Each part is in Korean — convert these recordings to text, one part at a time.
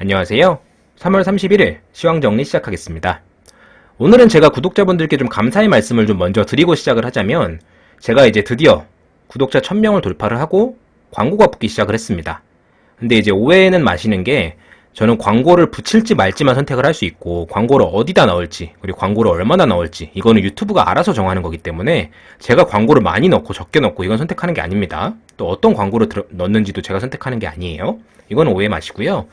안녕하세요. 3월 31일 시황정리 시작하겠습니다. 오늘은 제가 구독자분들께 좀 감사의 말씀을 좀 먼저 드리고 시작을 하자면, 제가 이제 드디어 구독자 1000명을 돌파를 하고 광고가 붙기 시작을 했습니다. 근데 이제 오해는 마시는 게, 저는 광고를 붙일지 말지만 선택을 할 수 있고, 광고를 어디다 넣을지, 그리고 광고를 얼마나 넣을지, 이거는 유튜브가 알아서 정하는 거기 때문에 제가 광고를 많이 넣고 적게 넣고 이건 선택하는 게 아닙니다. 또 어떤 광고를 넣는지도 제가 선택하는 게 아니에요. 이거는 오해 마시고요.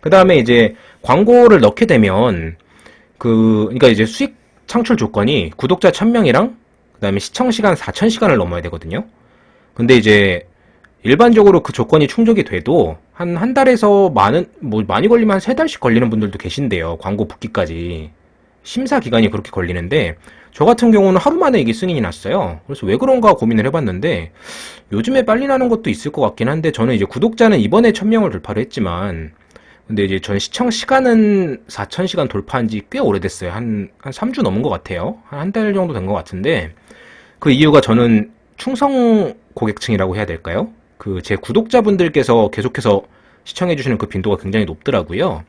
그 다음에 이제 광고를 넣게 되면 그러니까 이제 수익 창출 조건이 구독자 1000명이랑 그 다음에 시청 시간 4000시간을 넘어야 되거든요. 근데 이제 일반적으로 그 조건이 충족이 돼도 한 달에서 많이 걸리면 한 3달씩 걸리는 분들도 계신데요. 광고 붙기까지. 심사 기간이 그렇게 걸리는데, 저 같은 경우는 하루 만에 이게 승인이 났어요. 그래서 왜 그런가 고민을 해봤는데, 요즘에 빨리 나는 것도 있을 것 같긴 한데, 저는 이제 구독자는 이번에 1000명을 돌파를 했지만, 근데 이제 전 시청 시간은 4000시간 돌파한 지 꽤 오래됐어요. 한 3주 넘은 것 같아요. 한 달 정도 된 것 같은데, 그 이유가 저는 충성 고객층이라고 해야 될까요? 그 제 구독자분들께서 계속해서 시청해주시는 그 빈도가 굉장히 높더라고요.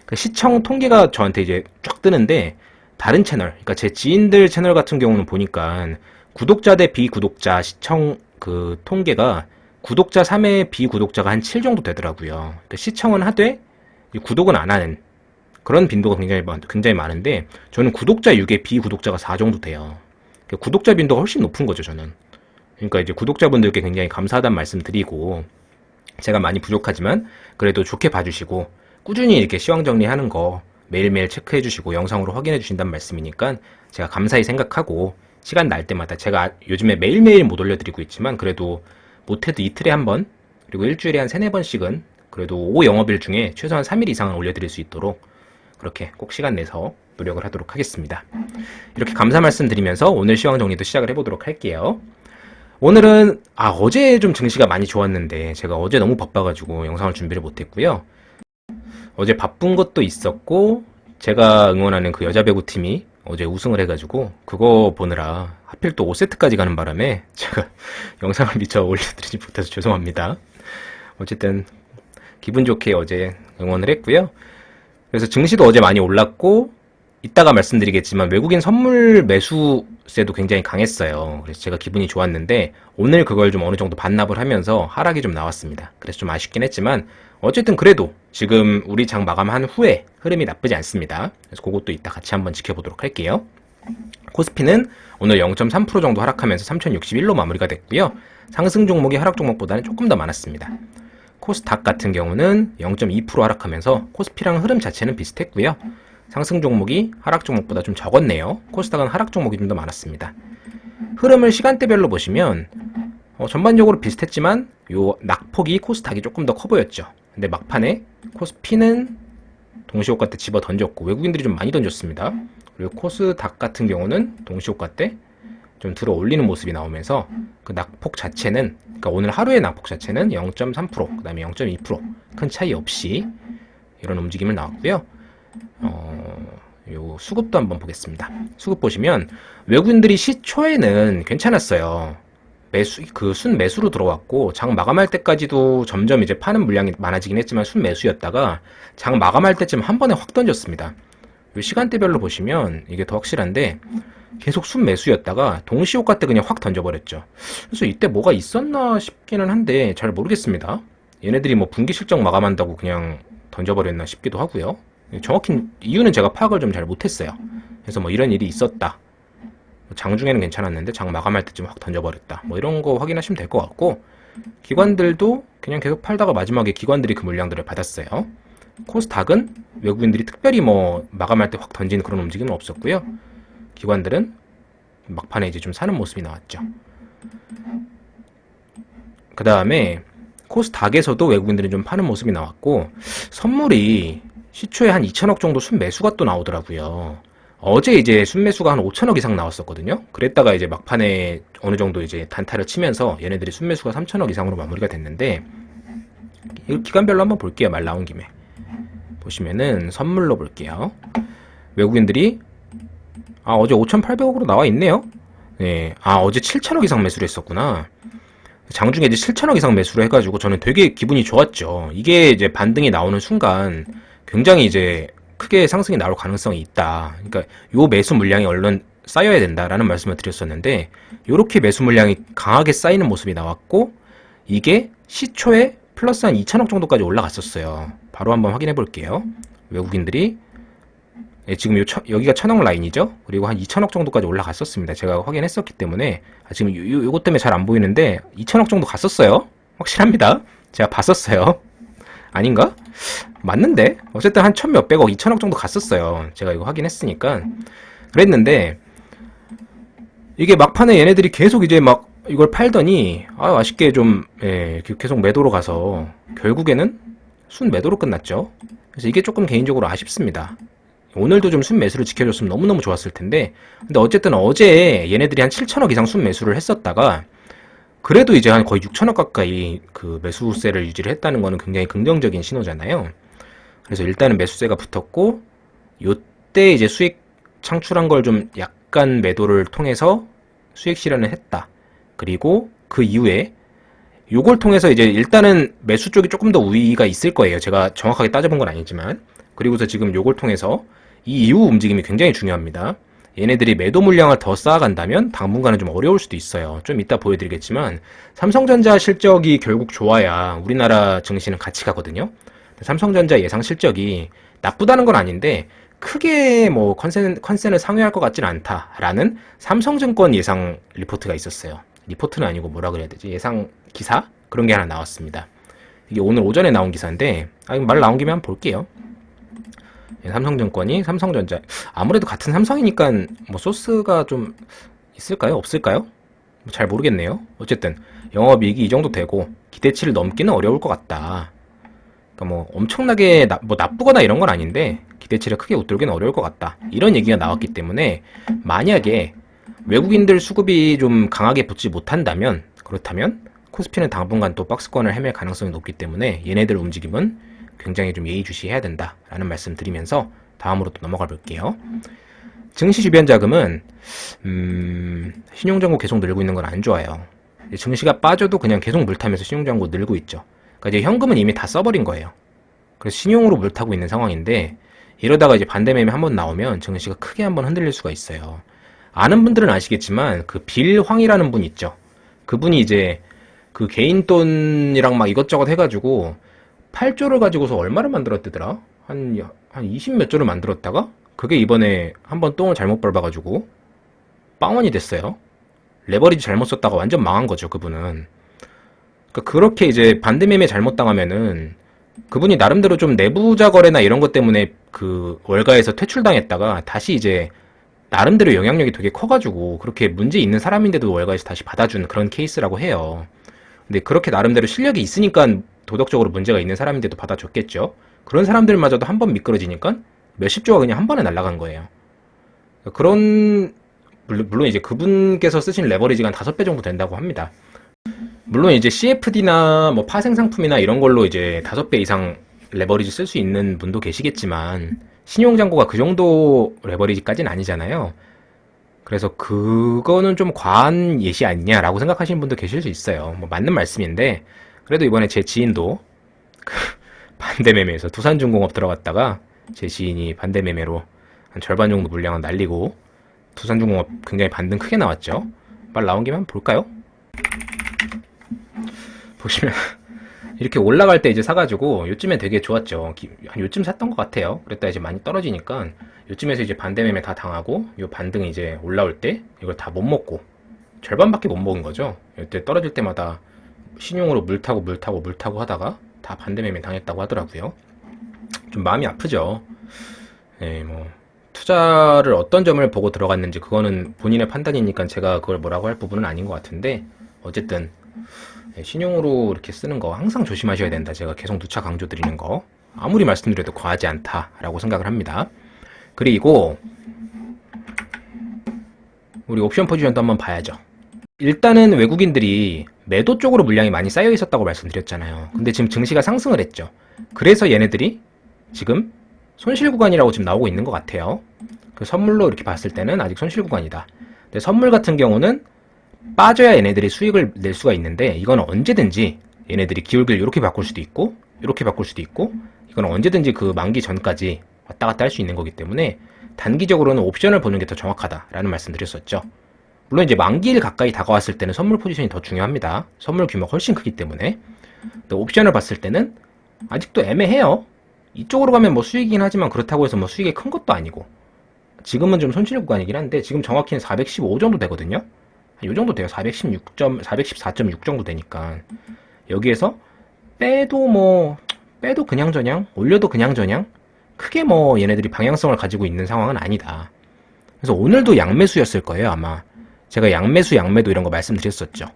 그 시청 통계가 저한테 이제 쫙 뜨는데, 다른 채널, 그러니까 제 지인들 채널 같은 경우는 보니까 구독자 대 비구독자 시청 그 통계가 구독자 3에 비구독자가 한 7 정도 되더라고요. 그러니까 시청은 하되 구독은 안 하는 그런 빈도가 굉장히 많은데, 저는 구독자 6에 비구독자가 4 정도 돼요. 그러니까 구독자 빈도가 훨씬 높은 거죠, 저는. 그러니까 이제 구독자분들께 굉장히 감사하다는 말씀 드리고, 제가 많이 부족하지만 그래도 좋게 봐주시고 꾸준히 이렇게 시황 정리하는 거 매일매일 체크해 주시고 영상으로 확인해 주신다는 말씀이니까 제가 감사히 생각하고, 시간 날 때마다 제가 요즘에 매일매일 못 올려드리고 있지만 그래도 못해도 이틀에 한 번, 그리고 일주일에 한 3-4번씩은 그래도 5영업일 중에 최소한 3일 이상은 올려드릴 수 있도록 그렇게 꼭 시간 내서 노력을 하도록 하겠습니다. 이렇게 감사 말씀 드리면서 오늘 시황 정리도 시작을 해보도록 할게요. 오늘은 어제 좀 증시가 많이 좋았는데 제가 어제 너무 바빠가지고 영상을 준비를 못했고요. 어제 바쁜 것도 있었고, 제가 응원하는 그 여자 배구팀이 어제 우승을 해가지고 그거 보느라 하필 또 5세트까지 가는 바람에 제가 영상을 미처 올려드리지 못해서 죄송합니다. 어쨌든 기분 좋게 어제 응원을 했고요. 그래서 증시도 어제 많이 올랐고, 이따가 말씀드리겠지만 외국인 선물 매수세도 굉장히 강했어요. 그래서 제가 기분이 좋았는데 오늘 그걸 좀 어느 정도 반납을 하면서 하락이 좀 나왔습니다. 그래서 좀 아쉽긴 했지만 어쨌든 그래도 지금 우리 장 마감한 후에 흐름이 나쁘지 않습니다. 그래서 그것도 이따 같이 한번 지켜보도록 할게요. 코스피는 오늘 0.3% 정도 하락하면서 3061로 마무리가 됐고요. 상승 종목이 하락 종목보다는 조금 더 많았습니다. 코스닥 같은 경우는 0.2% 하락하면서 코스피랑 흐름 자체는 비슷했고요. 상승 종목이 하락 종목보다 좀 적었네요. 코스닥은 하락 종목이 좀 더 많았습니다. 흐름을 시간대별로 보시면 전반적으로 비슷했지만 요 낙폭이 코스닥이 조금 더 커 보였죠. 근데 막판에 코스피는 동시호가 때 집어 던졌고 외국인들이 좀 많이 던졌습니다. 그리고 코스닥 같은 경우는 동시호가 때 좀 들어 올리는 모습이 나오면서 그 낙폭 자체는, 그러니까 오늘 하루의 낙폭 자체는 0.3%, 그 다음에 0.2% 큰 차이 없이 이런 움직임을 나왔고요. 요 수급도 한번 보겠습니다. 수급 보시면 외국인들이 시초에는 괜찮았어요. 순매수로 들어왔고, 장 마감할 때까지도 점점 이제 파는 물량이 많아지긴 했지만 순매수였다가 장 마감할 때쯤 한 번에 확 던졌습니다. 요 시간대별로 보시면 이게 더 확실한데, 계속 순매수였다가 동시호가 때 그냥 확 던져버렸죠. 그래서 이때 뭐가 있었나 싶기는 한데 잘 모르겠습니다. 얘네들이 뭐 분기 실적 마감한다고 그냥 던져버렸나 싶기도 하고요. 정확히 이유는 제가 파악을 좀 잘 못했어요. 그래서 뭐 이런 일이 있었다, 장중에는 괜찮았는데 장 마감할 때쯤 확 던져버렸다, 뭐 이런 거 확인하시면 될 것 같고, 기관들도 그냥 계속 팔다가 마지막에 기관들이 그 물량들을 받았어요. 코스닥은 외국인들이 특별히 뭐 마감할 때 확 던지는 그런 움직임은 없었고요. 기관들은 막판에 이제 좀 사는 모습이 나왔죠. 그 다음에 코스닥에서도 외국인들이 좀 파는 모습이 나왔고, 선물이 시초에 한 2천억 정도 순매수가 또 나오더라고요. 어제 이제 순매수가 한 5천억 이상 나왔었거든요. 그랬다가 이제 막판에 어느 정도 이제 단타를 치면서 얘네들이 순매수가 3천억 이상으로 마무리가 됐는데, 이 기간별로 한번 볼게요. 말 나온 김에 보시면은 선물로 볼게요. 외국인들이 어제 5,800억으로 나와 있네요. 네, 어제 7천억 이상 매수를 했었구나. 장중에 이제 7천억 이상 매수를 해가지고 저는 되게 기분이 좋았죠. 이게 이제 반등이 나오는 순간 굉장히 이제 크게 상승이 나올 가능성이 있다. 그러니까 요 매수 물량이 얼른 쌓여야 된다라는 말씀을 드렸었는데 요렇게 매수 물량이 강하게 쌓이는 모습이 나왔고 이게 시초에 플러스 한 2천억 정도까지 올라갔었어요. 바로 한번 확인해 볼게요. 외국인들이 지금 여기가 1,000억 라인이죠. 그리고 한 2천억 정도까지 올라갔었습니다. 제가 확인했었기 때문에 지금 요것 때문에 잘 안 보이는데 2천억 정도 갔었어요. 확실합니다. 제가 봤었어요. 아닌가? 맞는데? 어쨌든 한 1,000몇백억, 2천억 정도 갔었어요. 제가 이거 확인했으니까. 그랬는데 이게 막판에 얘네들이 계속 이제 막 이걸 팔더니 아쉽게 좀 계속 매도로 가서 결국에는 순 매도로 끝났죠. 그래서 이게 조금 개인적으로 아쉽습니다. 오늘도 좀 순매수를 지켜줬으면 너무너무 좋았을 텐데 근데 어쨌든 어제 얘네들이 한 7천억 이상 순매수를 했었다가 그래도 이제 한 거의 6천억 가까이 그 매수세를 유지를 했다는 거는 굉장히 긍정적인 신호잖아요. 그래서 일단은 매수세가 붙었고 요때 이제 수익 창출한 걸 좀 약간 매도를 통해서 수익 실현을 했다. 그리고 그 이후에 요걸 통해서 이제 일단은 매수 쪽이 조금 더 우위가 있을 거예요. 제가 정확하게 따져본 건 아니지만 그리고서 지금 요걸 통해서 이 이후 움직임이 굉장히 중요합니다. 얘네들이 매도 물량을 더 쌓아간다면 당분간은 좀 어려울 수도 있어요. 좀 이따 보여드리겠지만 삼성전자 실적이 결국 좋아야 우리나라 증시는 같이 가거든요. 삼성전자 예상 실적이 나쁘다는 건 아닌데 크게 뭐 컨센을 상회할 것 같지는 않다라는 삼성증권 예상 리포트가 있었어요. 리포트는 아니고 뭐라 그래야 되지? 예상 기사? 그런 게 하나 나왔습니다. 이게 오늘 오전에 나온 기사인데 말 나온 김에 한번 볼게요. 삼성증권이 삼성전자 아무래도 같은 삼성이니까 뭐 소스가 좀 있을까요? 없을까요? 잘 모르겠네요. 어쨌든 영업이익이 이 정도 되고 기대치를 넘기는 어려울 것 같다. 그러니까 뭐 엄청나게 나쁘거나 이런 건 아닌데 기대치를 크게 웃돌기는 어려울 것 같다. 이런 얘기가 나왔기 때문에 만약에 외국인들 수급이 좀 강하게 붙지 못한다면 그렇다면 코스피는 당분간 또 박스권을 헤맬 가능성이 높기 때문에 얘네들 움직임은 굉장히 좀 예의주시해야 된다라는 말씀 드리면서 다음으로 또 넘어가 볼게요. 증시 주변 자금은 신용잔고 계속 늘고 있는 건 안 좋아요. 증시가 빠져도 그냥 계속 물타면서 신용잔고 늘고 있죠. 그러니까 이제 현금은 이미 다 써버린 거예요. 그래서 신용으로 물타고 있는 상황인데 이러다가 이제 반대매매 한번 나오면 증시가 크게 한번 흔들릴 수가 있어요. 아는 분들은 아시겠지만 그 빌황이라는 분 있죠. 그분이 이제 그 개인 돈이랑 막 이것저것 해가지고 8조를 가지고서 얼마를 만들었대더라? 한 20 몇 조를 만들었다가 그게 이번에 한번 똥을 잘못 밟아가지고 빵원이 됐어요. 레버리지 잘못 썼다가 완전 망한 거죠, 그분은. 그러니까 그렇게 이제 반대매매 잘못 당하면은 그분이 나름대로 좀 내부자 거래나 이런 것 때문에 그 월가에서 퇴출당했다가 다시 이제 나름대로 영향력이 되게 커가지고 그렇게 문제 있는 사람인데도 월가에서 다시 받아준 그런 케이스라고 해요. 근데 그렇게 나름대로 실력이 있으니까 도덕적으로 문제가 있는 사람인데도 받아줬겠죠. 그런 사람들마저도 한 번 미끄러지니까 몇십 조가 그냥 한 번에 날아간 거예요. 그런 물론 이제 그분께서 쓰신 레버리지가 한 5배 정도 된다고 합니다. 물론 이제 CFD나 뭐 파생 상품이나 이런 걸로 이제 5배 이상 레버리지 쓸 수 있는 분도 계시겠지만 신용잔고가 그 정도 레버리지까지는 아니잖아요. 그래서 그거는 좀 과한 예시 아니냐라고 생각하시는 분도 계실 수 있어요. 뭐 맞는 말씀인데 그래도 이번에 제 지인도 반대매매에서 두산중공업 들어갔다가 제 지인이 반대매매로 한 절반 정도 물량을 날리고 두산중공업 굉장히 반등 크게 나왔죠. 말 나온 김에 한번 볼까요? 보시면 이렇게 올라갈 때 이제 사가지고 요쯤에 되게 좋았죠. 한 요쯤 샀던 것 같아요. 그랬다 이제 많이 떨어지니까 요쯤에서 이제 반대매매 다 당하고 요 반등이 이제 올라올 때 이걸 다 못 먹고 절반밖에 못 먹은 거죠. 이때 떨어질 때마다 신용으로 물타고 하다가 다 반대매매 당했다고 하더라고요. 좀 마음이 아프죠. 네, 뭐 투자를 어떤 점을 보고 들어갔는지 그거는 본인의 판단이니까 제가 그걸 뭐라고 할 부분은 아닌 것 같은데 어쨌든 신용으로 이렇게 쓰는 거 항상 조심하셔야 된다. 제가 계속 누차 강조드리는 거 아무리 말씀드려도 과하지 않다라고 생각을 합니다. 그리고 우리 옵션 포지션도 한번 봐야죠. 일단은 외국인들이 매도 쪽으로 물량이 많이 쌓여 있었다고 말씀드렸잖아요. 근데 지금 증시가 상승을 했죠. 그래서 얘네들이 지금 손실 구간이라고 지금 나오고 있는 것 같아요. 그 선물로 이렇게 봤을 때는 아직 손실 구간이다. 근데 선물 같은 경우는 빠져야 얘네들이 수익을 낼 수가 있는데 이건 언제든지 얘네들이 기울기를 이렇게 바꿀 수도 있고 이렇게 바꿀 수도 있고, 이건 언제든지 그 만기 전까지 왔다 갔다 할 수 있는 거기 때문에 단기적으로는 옵션을 보는 게 더 정확하다라는 말씀 드렸었죠. 물론 이제 만기일 가까이 다가왔을 때는 선물 포지션이 더 중요합니다. 선물 규모가 훨씬 크기 때문에. 또 옵션을 봤을 때는 아직도 애매해요. 이쪽으로 가면 뭐 수익이긴 하지만 그렇다고 해서 뭐 수익이 큰 것도 아니고, 지금은 좀 손실 구간이긴 한데 지금 정확히는 415 정도 되거든요. 이 정도 돼요. 414.6 정도 되니까 여기에서 빼도 그냥 저냥, 올려도 그냥 저냥, 크게 뭐 얘네들이 방향성을 가지고 있는 상황은 아니다. 그래서 오늘도 양매수였을 거예요, 아마. 제가 양매수, 양매도 이런 거 말씀드렸었죠.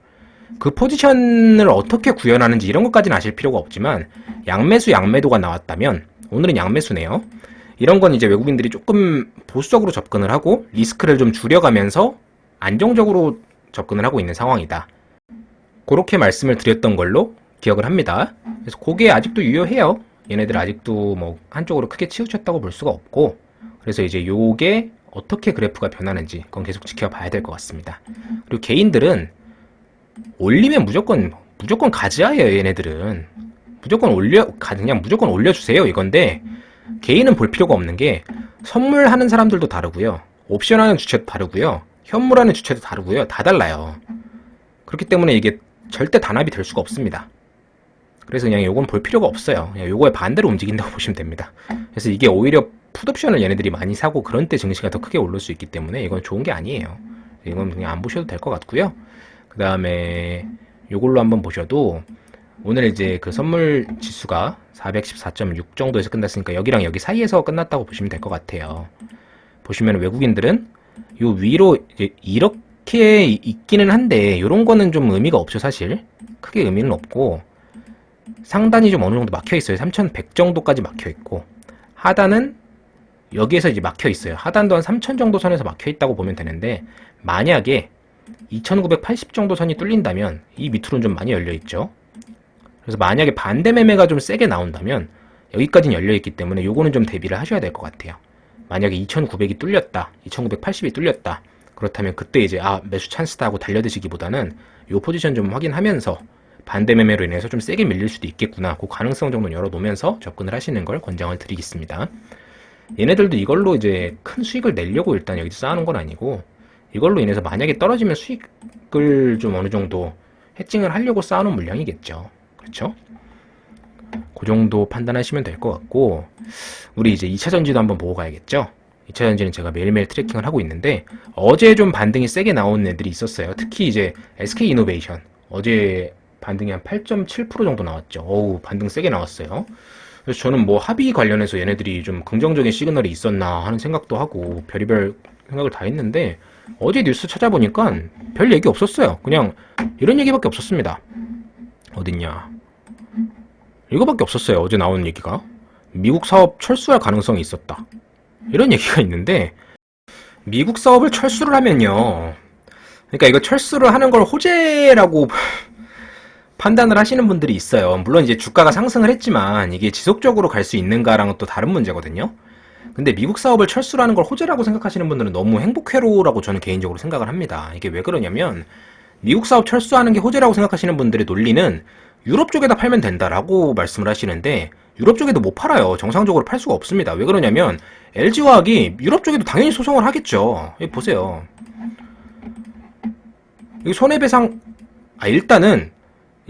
그 포지션을 어떻게 구현하는지 이런 것까지는 아실 필요가 없지만, 양매수, 양매도가 나왔다면, 오늘은 양매수네요. 이런 건 이제 외국인들이 조금 보수적으로 접근을 하고, 리스크를 좀 줄여가면서 안정적으로 접근을 하고 있는 상황이다. 그렇게 말씀을 드렸던 걸로 기억을 합니다. 그래서 그게 아직도 유효해요. 얘네들 아직도 뭐 한쪽으로 크게 치우쳤다고 볼 수가 없고, 그래서 이제 요게 어떻게 그래프가 변하는지 그건 계속 지켜봐야 될 것 같습니다. 그리고 개인들은 올리면 무조건 가즈아예요. 얘네들은 그냥 무조건 올려주세요 이건데, 개인은 볼 필요가 없는 게 선물하는 사람들도 다르고요, 옵션하는 주체도 다르고요, 현물하는 주체도 다르고요. 다 달라요. 그렇기 때문에 이게 절대 단합이 될 수가 없습니다. 그래서 그냥 요건 볼 필요가 없어요. 그냥 요거에 반대로 움직인다고 보시면 됩니다. 그래서 이게 오히려 풋옵션을 얘네들이 많이 사고 그런 때 증시가 더 크게 오를 수 있기 때문에 이건 좋은 게 아니에요. 이건 그냥 안 보셔도 될 것 같고요. 그 다음에 요걸로 한번 보셔도, 오늘 이제 그 선물 지수가 414.6 정도에서 끝났으니까 여기랑 여기 사이에서 끝났다고 보시면 될 것 같아요. 보시면 외국인들은 요 위로 이렇게 있기는 한데 요런 거는 좀 의미가 없죠. 사실 크게 의미는 없고, 상단이 좀 어느 정도 막혀 있어요. 3100 정도까지 막혀 있고, 하단은 여기에서 이제 막혀 있어요. 하단도 한 3000 정도 선에서 막혀 있다고 보면 되는데, 만약에 2980 정도 선이 뚫린다면 이 밑으로는 좀 많이 열려 있죠. 그래서 만약에 반대 매매가 좀 세게 나온다면 여기까지는 열려 있기 때문에 요거는 좀 대비를 하셔야 될 것 같아요. 만약에 2900이 뚫렸다, 2980이 뚫렸다, 그렇다면 그때 이제 매수 찬스다 하고 달려드시기보다는 요 포지션 좀 확인하면서 반대 매매로 인해서 좀 세게 밀릴 수도 있겠구나, 그 가능성 정도는 열어놓으면서 접근을 하시는 걸 권장을 드리겠습니다. 얘네들도 이걸로 이제 큰 수익을 내려고 일단 여기서 쌓아놓은 건 아니고, 이걸로 인해서 만약에 떨어지면 수익을 좀 어느 정도 해칭을 하려고 쌓아놓은 물량이겠죠. 그렇죠? 그 정도 판단하시면 될 것 같고, 우리 이제 2차전지도 한번 보고 가야겠죠. 2차전지는 제가 매일매일 트래킹을 하고 있는데, 어제 좀 반등이 세게 나온 애들이 있었어요. 특히 이제 SK이노베이션 어제 반등이 한 8.7% 정도 나왔죠. 어우, 반등 세게 나왔어요. 그래서 저는 뭐 합의 관련해서 얘네들이 좀 긍정적인 시그널이 있었나 하는 생각도 하고 별의별 생각을 다 했는데, 어제 뉴스 찾아보니까 별 얘기 없었어요. 그냥 이런 얘기밖에 없었습니다. 어딨냐, 이거밖에 없었어요. 어제 나온 얘기가 미국 사업 철수할 가능성이 있었다, 이런 얘기가 있는데, 미국 사업을 철수를 하면요, 그러니까 이거 철수를 하는 걸 호재라고 판단을 하시는 분들이 있어요. 물론 이제 주가가 상승을 했지만 이게 지속적으로 갈 수 있는가랑은 또 다른 문제거든요. 근데 미국 사업을 철수를 하는 걸 호재라고 생각하시는 분들은 너무 행복회로라고 저는 개인적으로 생각을 합니다. 이게 왜 그러냐면, 미국 사업 철수하는 게 호재라고 생각하시는 분들의 논리는 유럽 쪽에다 팔면 된다라고 말씀을 하시는데, 유럽 쪽에도 못 팔아요. 정상적으로 팔 수가 없습니다. 왜 그러냐면 LG화학이 유럽 쪽에도 당연히 소송을 하겠죠. 여기 보세요. 여기 손해배상, 일단은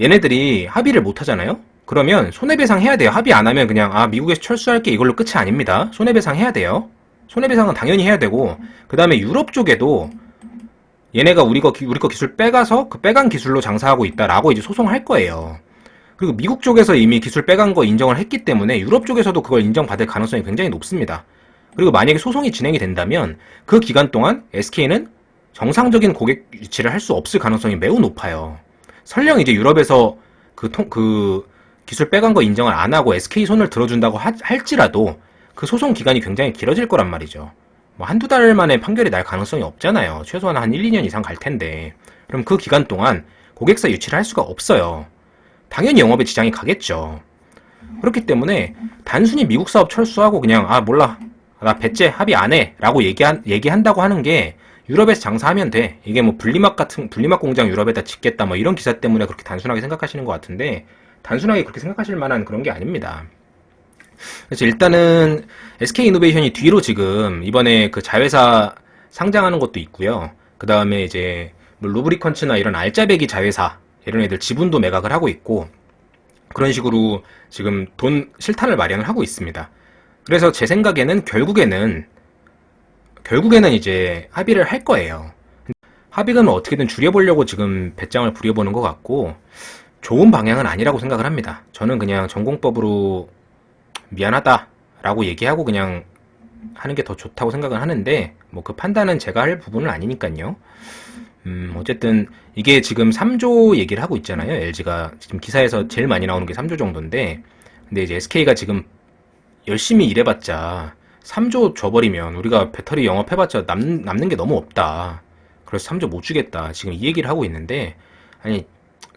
얘네들이 합의를 못 하잖아요. 그러면 손해배상 해야 돼요. 합의 안 하면 그냥 미국에서 철수할게, 이걸로 끝이 아닙니다. 손해배상 해야 돼요. 손해배상은 당연히 해야 되고, 그 다음에 유럽 쪽에도 얘네가 우리 거 기술 빼가서 그 빼간 기술로 장사하고 있다라고 이제 소송할 거예요. 그리고 미국 쪽에서 이미 기술 빼간 거 인정을 했기 때문에 유럽 쪽에서도 그걸 인정받을 가능성이 굉장히 높습니다. 그리고 만약에 소송이 진행이 된다면 그 기간 동안 SK는 정상적인 고객 유치를 할 수 없을 가능성이 매우 높아요. 설령 이제 유럽에서 그 기술 빼간 거 인정을 안 하고 SK 손을 들어준다고 할지라도 그 소송 기간이 굉장히 길어질 거란 말이죠. 뭐 한두 달 만에 판결이 날 가능성이 없잖아요. 최소한 한 1, 2년 이상 갈 텐데. 그럼 그 기간 동안 고객사 유치를 할 수가 없어요. 당연히 영업에 지장이 가겠죠. 그렇기 때문에 단순히 미국 사업 철수하고 그냥 몰라, 나 배째 합의 안 해 라고 얘기한다고 하는 게, 유럽에서 장사하면 돼, 이게 뭐 분리막 공장 유럽에다 짓겠다 뭐 이런 기사 때문에 그렇게 단순하게 생각하시는 것 같은데, 단순하게 그렇게 생각하실 만한 그런 게 아닙니다. 그래서 일단은 SK이노베이션이 뒤로 지금 이번에 그 자회사 상장하는 것도 있고요. 그 다음에 이제 뭐 루브리컨츠나 이런 알짜배기 자회사 이런 애들 지분도 매각을 하고 있고 그런 식으로 지금 돈 실탄을 마련을 하고 있습니다. 그래서 제 생각에는 결국에는 이제 합의를 할 거예요. 합의금을 어떻게든 줄여보려고 지금 배짱을 부려보는 것 같고 좋은 방향은 아니라고 생각을 합니다. 저는 그냥 전공법으로 미안하다라고 얘기하고 그냥 하는 게 더 좋다고 생각을 하는데 뭐 그 판단은 제가 할 부분은 아니니까요. 어쨌든 이게 지금 3조 얘기를 하고 있잖아요. LG가 지금 기사에서 제일 많이 나오는 게 3조 정도인데 근데 이제 SK가 지금 열심히 일해봤자 3조 줘버리면 우리가 배터리 영업해봤자 남는 게 너무 없다. 그래서 3조 못 주겠다. 지금 이 얘기를 하고 있는데 아니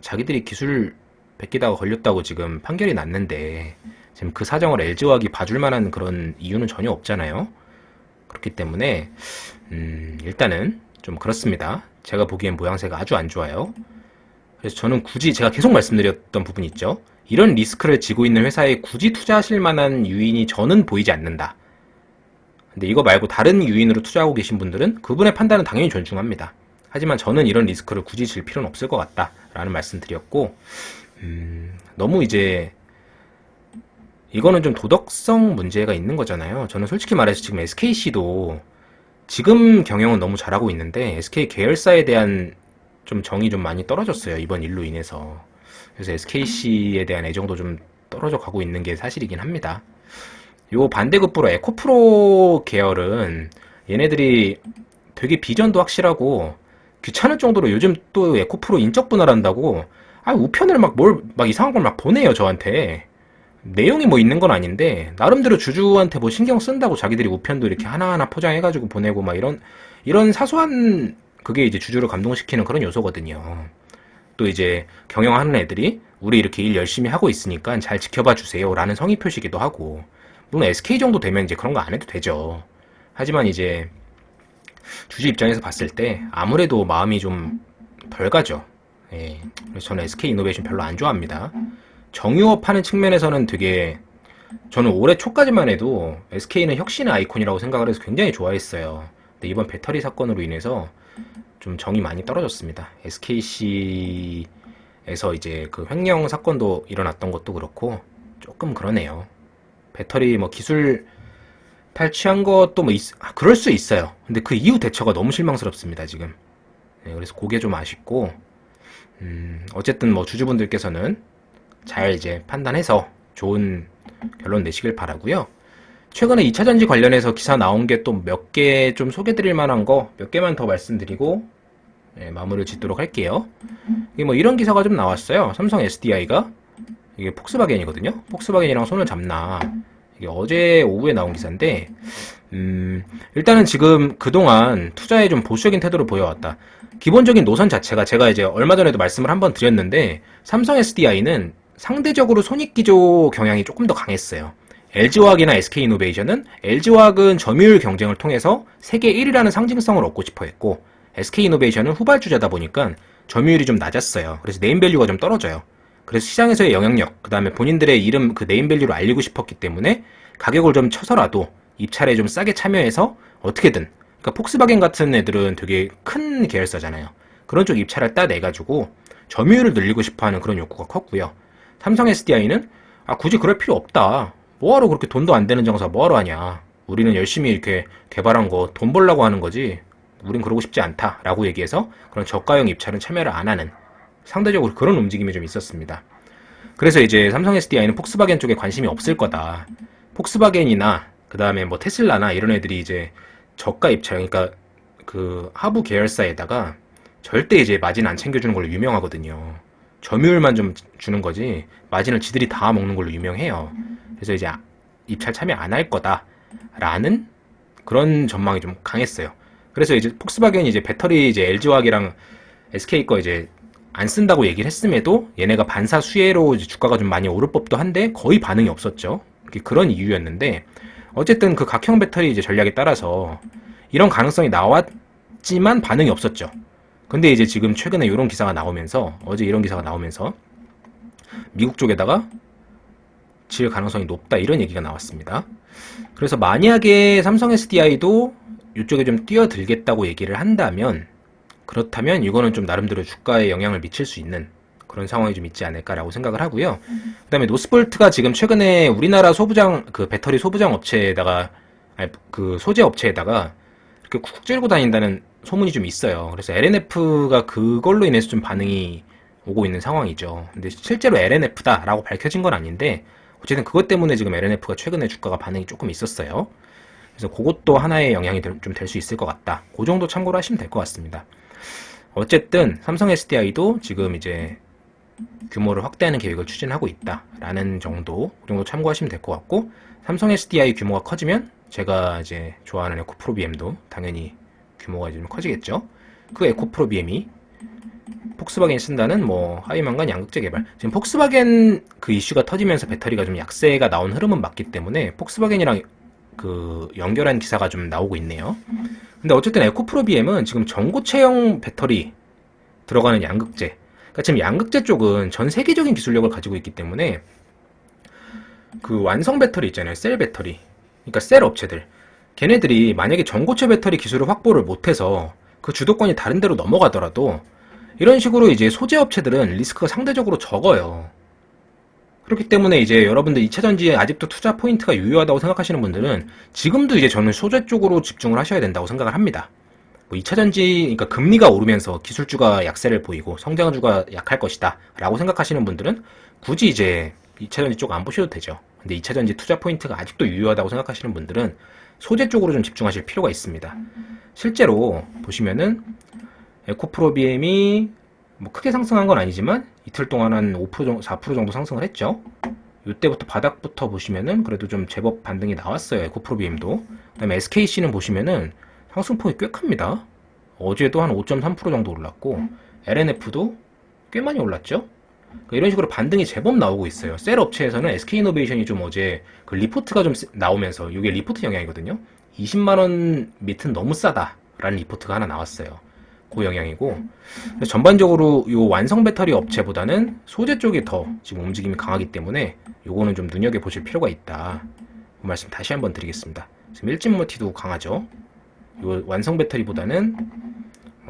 자기들이 기술 베끼다가 걸렸다고 지금 판결이 났는데 지금 그 사정을 LG화학이 봐줄 만한 그런 이유는 전혀 없잖아요. 그렇기 때문에 일단은 좀 그렇습니다. 제가 보기엔 모양새가 아주 안 좋아요. 그래서 저는 굳이 제가 계속 말씀드렸던 부분 있죠. 이런 리스크를 지고 있는 회사에 굳이 투자하실 만한 요인이 저는 보이지 않는다. 근데 이거 말고 다른 요인으로 투자하고 계신 분들은 그분의 판단은 당연히 존중합니다. 하지만 저는 이런 리스크를 굳이 질 필요는 없을 것 같다 라는 말씀 드렸고 너무 이제 이거는 좀 도덕성 문제가 있는 거잖아요. 저는 솔직히 말해서 지금 SKC도 지금 경영은 너무 잘하고 있는데 SK 계열사에 대한 좀 정이 좀 많이 떨어졌어요. 이번 일로 인해서. 그래서 SKC에 대한 애정도 좀 떨어져 가고 있는 게 사실이긴 합니다. 요 반대급부로 에코프로 계열은 얘네들이 되게 비전도 확실하고 귀찮을 정도로 요즘 또 에코프로 인적 분할한다고 우편을 막 이상한 걸 막 보내요, 저한테. 내용이 뭐 있는 건 아닌데 나름대로 주주한테 뭐 신경 쓴다고 자기들이 우편도 이렇게 하나하나 포장해가지고 보내고 막 이런 사소한 그게 이제 주주를 감동시키는 그런 요소거든요. 또 이제 경영하는 애들이 우리 이렇게 일 열심히 하고 있으니까 잘 지켜봐 주세요 라는 성의 표시기도 하고 물론 SK 정도 되면 이제 그런 거 안 해도 되죠. 하지만 이제 주주 입장에서 봤을 때 아무래도 마음이 좀 덜 가죠. 예. 그래서 저는 SK이노베이션 별로 안 좋아합니다. 정유업 하는 측면에서는 되게 저는 올해 초까지만 해도 SK는 혁신의 아이콘이라고 생각을 해서 굉장히 좋아했어요. 근데 이번 배터리 사건으로 인해서 좀 정이 많이 떨어졌습니다. SKC에서 이제 그 횡령 사건도 일어났던 것도 그렇고 조금 그러네요. 배터리 뭐 기술 탈취한 것도 뭐 그럴 수 있어요. 근데 그 이후 대처가 너무 실망스럽습니다, 지금. 네, 그래서 그게 좀 아쉽고 어쨌든 뭐 주주분들께서는 잘 이제 판단해서 좋은 결론 내시길 바라고요. 최근에 2차전지 관련해서 기사 나온 게 또 몇 개 좀 소개드릴 만한 거 몇 개만 더 말씀드리고 마무리를 짓도록 할게요. 이게 뭐 이런 기사가 좀 나왔어요. 삼성 SDI가 이게 폭스바겐이거든요. 폭스바겐이랑 손을 잡나. 이게 어제 오후에 나온 기사인데 일단은 지금 그동안 투자에 좀 보수적인 태도를 보여왔다. 기본적인 노선 자체가 제가 이제 얼마 전에도 말씀을 한번 드렸는데 삼성 SDI는 상대적으로 손익기조 경향이 조금 더 강했어요. LG화학이나 SK이노베이션은 LG화학은 점유율 경쟁을 통해서 세계 1위라는 상징성을 얻고 싶어 했고 SK이노베이션은 후발주자다 보니까 점유율이 좀 낮았어요. 그래서 네임밸류가 좀 떨어져요. 그래서 시장에서의 영향력, 그 다음에 본인들의 이름 그 네임밸류를 알리고 싶었기 때문에 가격을 좀 쳐서라도 입찰에 좀 싸게 참여해서 어떻게든 그러니까 폭스바겐 같은 애들은 되게 큰 계열사잖아요. 그런 쪽 입찰을 따내가지고 점유율을 늘리고 싶어하는 그런 욕구가 컸고요. 삼성 SDI는 굳이 그럴 필요 없다. 뭐하러 그렇게 돈도 안 되는 장사 뭐하러 하냐. 우리는 열심히 이렇게 개발한 거 돈 벌려고 하는 거지. 우린 그러고 싶지 않다. 라고 얘기해서 그런 저가형 입찰은 참여를 안 하는 상대적으로 그런 움직임이 좀 있었습니다. 그래서 이제 삼성 SDI는 폭스바겐 쪽에 관심이 없을 거다. 폭스바겐이나 그 다음에 뭐 테슬라나 이런 애들이 이제 저가 입찰, 그러니까 그 하부 계열사에다가 절대 이제 마진 안 챙겨주는 걸로 유명하거든요. 점유율만 좀 주는 거지 마진을 지들이 다 먹는 걸로 유명해요. 그래서 이제 입찰 참여 안 할 거다라는 그런 전망이 좀 강했어요. 그래서 이제 폭스바겐이 이제 배터리 이제 LG화학이랑 SK 거 이제 안 쓴다고 얘기를 했음에도 얘네가 반사 수혜로 이제 주가가 좀 많이 오를 법도 한데 거의 반응이 없었죠. 그런 이유였는데 어쨌든 그 각형 배터리 이제 전략에 따라서 이런 가능성이 나왔지만 반응이 없었죠. 근데 이제 지금 최근에 이런 기사가 나오면서 어제 이런 기사가 나오면서 미국 쪽에다가 질 가능성이 높다 이런 얘기가 나왔습니다. 그래서 만약에 삼성 SDI도 이쪽에 좀 뛰어들겠다고 얘기를 한다면 그렇다면 이거는 좀 나름대로 주가에 영향을 미칠 수 있는 그런 상황이 좀 있지 않을까라고 생각을 하고요. 그 다음에 노스볼트가 지금 최근에 우리나라 소부장, 그 배터리 소부장 업체에다가, 아니, 그 소재 업체에다가 이렇게 쿡 찌르고 다닌다는 소문이 좀 있어요. 그래서 LNF가 그걸로 인해서 좀 반응이 오고 있는 상황이죠. 근데 실제로 LNF다라고 밝혀진 건 아닌데, 어쨌든 그것 때문에 지금 LNF가 최근에 주가가 반응이 조금 있었어요. 그래서 그것도 하나의 영향이 좀 될 수 있을 것 같다. 그 정도 참고로 하시면 될 것 같습니다. 어쨌든 삼성 SDI도 지금 이제 규모를 확대하는 계획을 추진하고 있다라는 정도, 그 정도 참고하시면 될 것 같고, 삼성 SDI 규모가 커지면 제가 이제 좋아하는 에코프로 BM도 당연히 규모가 좀 커지겠죠. 그 에코프로 BM이 폭스바겐이 쓴다는 뭐 하위만간 양극재 개발. 지금 폭스바겐 그 이슈가 터지면서 배터리가 좀 약세가 나온 흐름은 맞기 때문에 폭스바겐이랑 그 연결한 기사가 좀 나오고 있네요. 근데 어쨌든 에코프로 BM은 지금 전고체형 배터리 들어가는 양극재. 그러니까 지금 양극재 쪽은 전 세계적인 기술력을 가지고 있기 때문에 그 완성 배터리 있잖아요. 셀 배터리. 그러니까 셀 업체들. 걔네들이 만약에 전고체 배터리 기술을 확보를 못해서 그 주도권이 다른 데로 넘어가더라도 이런 식으로 이제 소재 업체들은 리스크가 상대적으로 적어요. 그렇기 때문에 이제 여러분들 2차전지에 아직도 투자 포인트가 유효하다고 생각하시는 분들은 지금도 이제 저는 소재 쪽으로 집중을 하셔야 된다고 생각을 합니다. 뭐 2차전지, 그러니까 금리가 오르면서 기술주가 약세를 보이고 성장주가 약할 것이다 라고 생각하시는 분들은 굳이 이제 2차전지 쪽 안 보셔도 되죠. 근데 2차전지 투자 포인트가 아직도 유효하다고 생각하시는 분들은 소재 쪽으로 좀 집중하실 필요가 있습니다. 실제로 보시면은 에코프로 BM이 뭐 크게 상승한 건 아니지만 이틀 동안 한 5% 정도, 4% 정도 상승을 했죠. 이때부터 바닥부터 보시면은 그래도 좀 제법 반등이 나왔어요. 에코프로 BM도. 그다음에 SKC는 보시면은 상승폭이 꽤 큽니다. 어제도 한 5.3% 정도 올랐고 LNF도 꽤 많이 올랐죠. 그러니까 이런 식으로 반등이 제법 나오고 있어요. 셀 업체에서는 SK이노베이션이 좀 어제 그 리포트가 좀 나오면서 이게 리포트 영향이거든요. 20만원 밑은 너무 싸다라는 리포트가 하나 나왔어요. 그 영향이고 전반적으로 이 완성 배터리 업체보다는 소재 쪽이 더 지금 움직임이 강하기 때문에 요거는 좀 눈여겨보실 필요가 있다. 그 말씀 다시 한번 드리겠습니다. 지금 일진모티도 강하죠. 요 완성 배터리보다는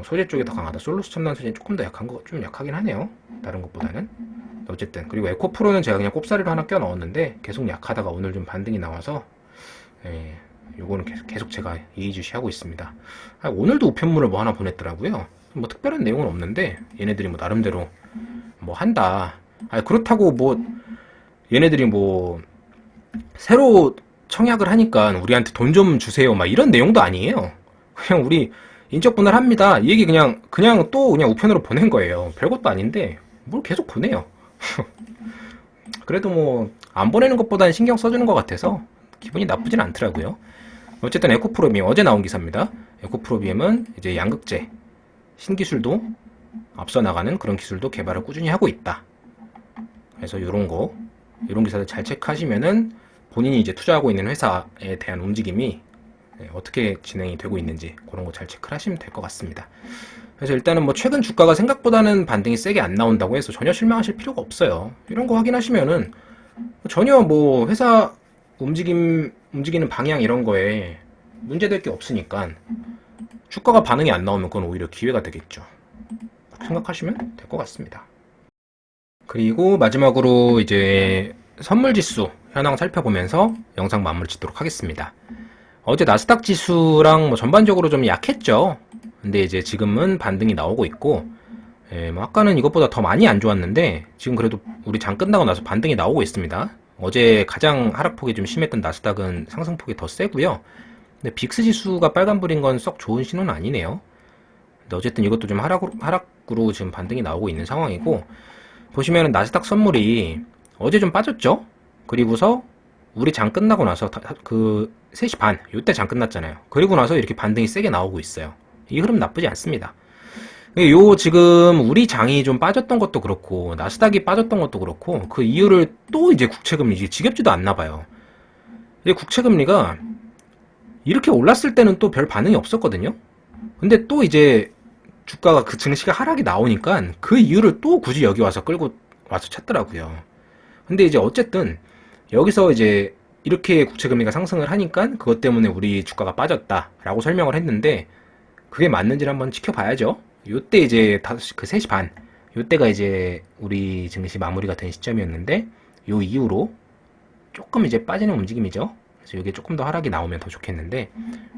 소재 쪽이 더 강하다. 솔루스 첨단 소재는 조금 더 약한 거, 좀 약하긴 하네요. 다른 것보다는. 어쨌든. 그리고 에코프로는 제가 그냥 꼽사리를 하나 껴 넣었는데 계속 약하다가 오늘 좀 반등이 나와서, 요거는 계속 제가 예의주시하고 있습니다. 오늘도 우편물을 뭐 하나 보냈더라고요. 뭐 특별한 내용은 없는데, 얘네들이 뭐 나름대로 뭐 한다. 그렇다고 뭐, 얘네들이 뭐, 새로 청약을 하니까 우리한테 돈 좀 주세요. 막 이런 내용도 아니에요. 그냥 우리 인적 분할합니다. 이 얘기 그냥 또 그냥 우편으로 보낸 거예요. 별것도 아닌데 뭘 계속 보내요. 그래도 뭐 안 보내는 것보다는 신경 써주는 것 같아서 기분이 나쁘진 않더라고요. 어쨌든 에코프로 BM 어제 나온 기사입니다. 에코프로 BM은 이제 양극재 신기술도 앞서 나가는 그런 기술도 개발을 꾸준히 하고 있다. 그래서 이런 기사들 잘 체크하시면은 본인이 이제 투자하고 있는 회사에 대한 움직임이 어떻게 진행이 되고 있는지 그런 거 잘 체크를 하시면 될 것 같습니다. 그래서 일단은 뭐 최근 주가가 생각보다는 반등이 세게 안 나온다고 해서 전혀 실망하실 필요가 없어요. 이런 거 확인하시면은 전혀 뭐 회사 움직이는 방향 이런 거에 문제될 게 없으니까 주가가 반응이 안 나오면 그건 오히려 기회가 되겠죠. 그렇게 생각하시면 될 것 같습니다. 그리고 마지막으로 이제 선물지수 현황 살펴보면서 영상 마무리 짓도록 하겠습니다. 어제 나스닥 지수랑 뭐 전반적으로 좀 약했죠. 근데 이제 지금은 반등이 나오고 있고, 뭐 아까는 이것보다 더 많이 안 좋았는데 지금 그래도 우리 장 끝나고 나서 반등이 나오고 있습니다. 어제 가장 하락폭이 좀 심했던 나스닥은 상승폭이 더 세고요. 근데 빅스 지수가 빨간불인 건 썩 좋은 신호는 아니네요. 근데 어쨌든 이것도 좀 하락으로 지금 반등이 나오고 있는 상황이고, 보시면은 나스닥 선물이 어제 좀 빠졌죠? 그리고서 우리 장 끝나고 나서 그 3시 반 요때 장 끝났잖아요. 그리고 나서 이렇게 반등이 세게 나오고 있어요. 이 흐름 나쁘지 않습니다. 요 지금 우리 장이 좀 빠졌던 것도 그렇고 나스닥이 빠졌던 것도 그렇고 그 이유를 또 이제 국채금리 이제 지겹지도 않나 봐요. 이제 국채금리가 이렇게 올랐을 때는 또 별 반응이 없었거든요. 근데 또 이제 주가가 그 증시가 하락이 나오니까 그 이유를 또 굳이 여기 와서 끌고 와서 찾더라고요. 근데 이제 어쨌든 여기서 이제 이렇게 국채금리가 상승을 하니까 그것 때문에 우리 주가가 빠졌다라고 설명을 했는데 그게 맞는지를 한번 지켜봐야죠. 요때 이제 3시 반 요때가 이제 우리 증시 마무리가 된 시점이었는데 요 이후로 조금 이제 빠지는 움직임이죠. 그래서 이게 조금 더 하락이 나오면 더 좋겠는데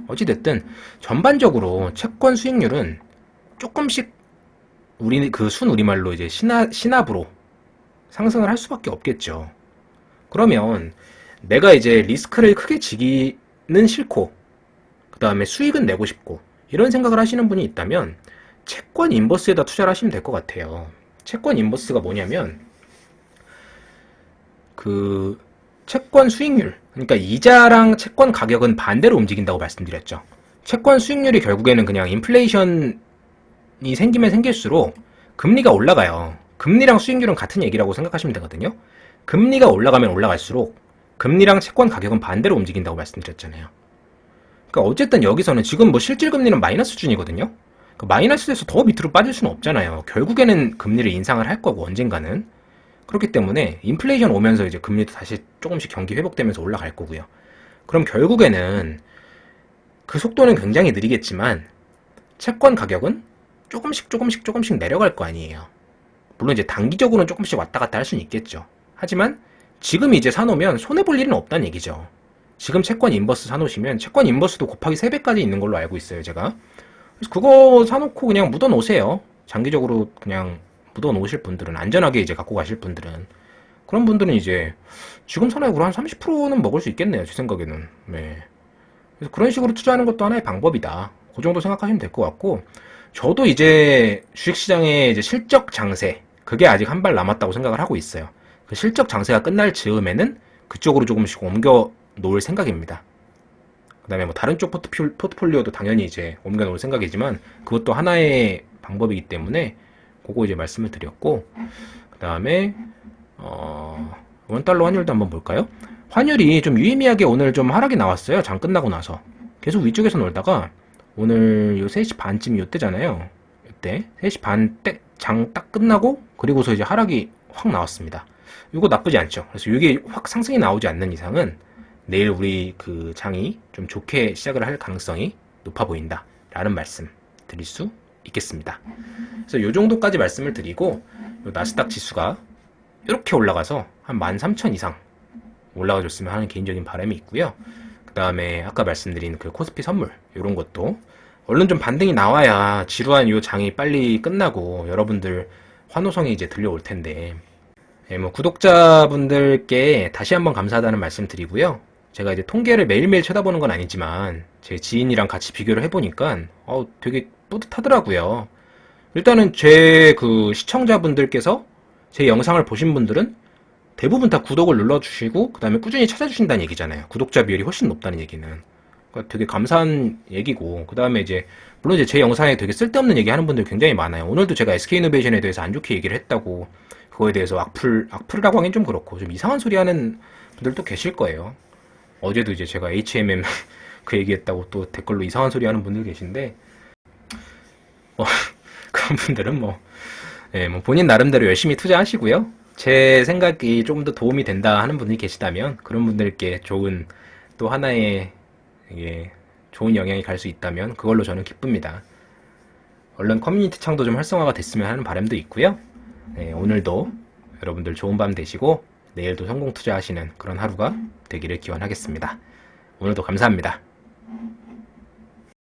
어찌됐든 전반적으로 채권 수익률은 조금씩 우리 그 순우리말로 이제 신압으로 상승을 할 수밖에 없겠죠. 그러면 내가 이제 리스크를 크게 지기는 싫고 그 다음에 수익은 내고 싶고 이런 생각을 하시는 분이 있다면 채권 인버스에다 투자를 하시면 될 것 같아요. 채권 인버스가 뭐냐면 그 채권 수익률, 그러니까 이자랑 채권 가격은 반대로 움직인다고 말씀드렸죠. 채권 수익률이 결국에는 그냥 인플레이션이 생기면 생길수록 금리가 올라가요. 금리랑 수익률은 같은 얘기라고 생각하시면 되거든요. 금리가 올라가면 올라갈수록 금리랑 채권 가격은 반대로 움직인다고 말씀드렸잖아요. 그러니까 어쨌든 여기서는 지금 뭐 실질 금리는 마이너스 수준이거든요. 그 마이너스에서 더 밑으로 빠질 수는 없잖아요. 결국에는 금리를 인상을 할 거고 언젠가는. 그렇기 때문에 인플레이션 오면서 이제 금리도 다시 조금씩 경기 회복되면서 올라갈 거고요. 그럼 결국에는 그 속도는 굉장히 느리겠지만 채권 가격은 조금씩 내려갈 거 아니에요. 물론 이제 단기적으로는 조금씩 왔다 갔다 할 수는 있겠죠. 하지만 지금 이제 사놓으면 손해볼 일은 없다는 얘기죠. 지금 채권 인버스 사놓으시면 채권 인버스도 곱하기 3배까지 있는 걸로 알고 있어요, 제가. 그래서 그거 사놓고 그냥 묻어 놓으세요. 장기적으로 그냥 묻어 놓으실 분들은, 안전하게 이제 갖고 가실 분들은, 그런 분들은 이제 지금 사놓고 한 30%는 먹을 수 있겠네요, 제 생각에는. 네. 그래서 그런 식으로 투자하는 것도 하나의 방법이다. 그 정도 생각하시면 될 것 같고, 저도 이제 주식시장의 이제 실적 장세, 그게 아직 한 발 남았다고 생각을 하고 있어요. 그 실적 장세가 끝날 즈음에는 그쪽으로 조금씩 옮겨 놓을 생각입니다. 그 다음에 뭐 다른 쪽 포트폴리오도 당연히 이제 옮겨 놓을 생각이지만 그것도 하나의 방법이기 때문에 그거 이제 말씀을 드렸고, 그 다음에 원달러 환율도 한번 볼까요? 환율이 좀 유의미하게 오늘 좀 하락이 나왔어요. 장 끝나고 나서 계속 위쪽에서 놀다가 오늘 요 3시 반쯤 요때잖아요. 이때 3시 반 장 딱 끝나고 그리고서 이제 하락이 확 나왔습니다. 이거 나쁘지 않죠. 그래서 이게 확 상승이 나오지 않는 이상은 내일 우리 그 장이 좀 좋게 시작을 할 가능성이 높아 보인다 라는 말씀 드릴 수 있겠습니다. 그래서 요 정도까지 말씀을 드리고, 요 나스닥 지수가 이렇게 올라가서 한 13,000 이상 올라가 줬으면 하는 개인적인 바람이 있고요. 그 다음에 아까 말씀드린 그 코스피 선물 이런 것도 얼른 좀 반등이 나와야 지루한 요 장이 빨리 끝나고 여러분들 환호성이 이제 들려올 텐데, 예, 뭐 구독자분들께 다시 한번 감사하다는 말씀 드리고요. 제가 이제 통계를 매일매일 쳐다보는 건 아니지만 제 지인이랑 같이 비교를 해보니까 되게 뿌듯하더라고요. 일단은 제 그 시청자분들께서 제 영상을 보신 분들은 대부분 다 구독을 눌러주시고 그 다음에 꾸준히 찾아주신다는 얘기잖아요. 구독자 비율이 훨씬 높다는 얘기는. 그러니까 되게 감사한 얘기고, 그 다음에 이제 물론 이제 제 영상에 되게 쓸데없는 얘기 하는 분들 굉장히 많아요. 오늘도 제가 SK이노베이션에 대해서 안 좋게 얘기를 했다고, 그거에 대해서 악플이라고 하긴 좀 그렇고 좀 이상한 소리 하는 분들도 계실 거예요. 어제도 이제 제가 HMM 그 얘기했다고 또 댓글로 이상한 소리 하는 분들 계신데, 그런 분들은 뭐 본인 나름대로 열심히 투자하시고요. 제 생각이 조금 더 도움이 된다 하는 분이 계시다면 그런 분들께 좋은 또 하나의 좋은 영향이 갈 수 있다면 그걸로 저는 기쁩니다. 얼른 커뮤니티 창도 좀 활성화가 됐으면 하는 바람도 있고요. 오늘도 여러분들 좋은 밤 되시고 내일도 성공 투자하시는 그런 하루가 되기를 기원하겠습니다. 오늘도 감사합니다.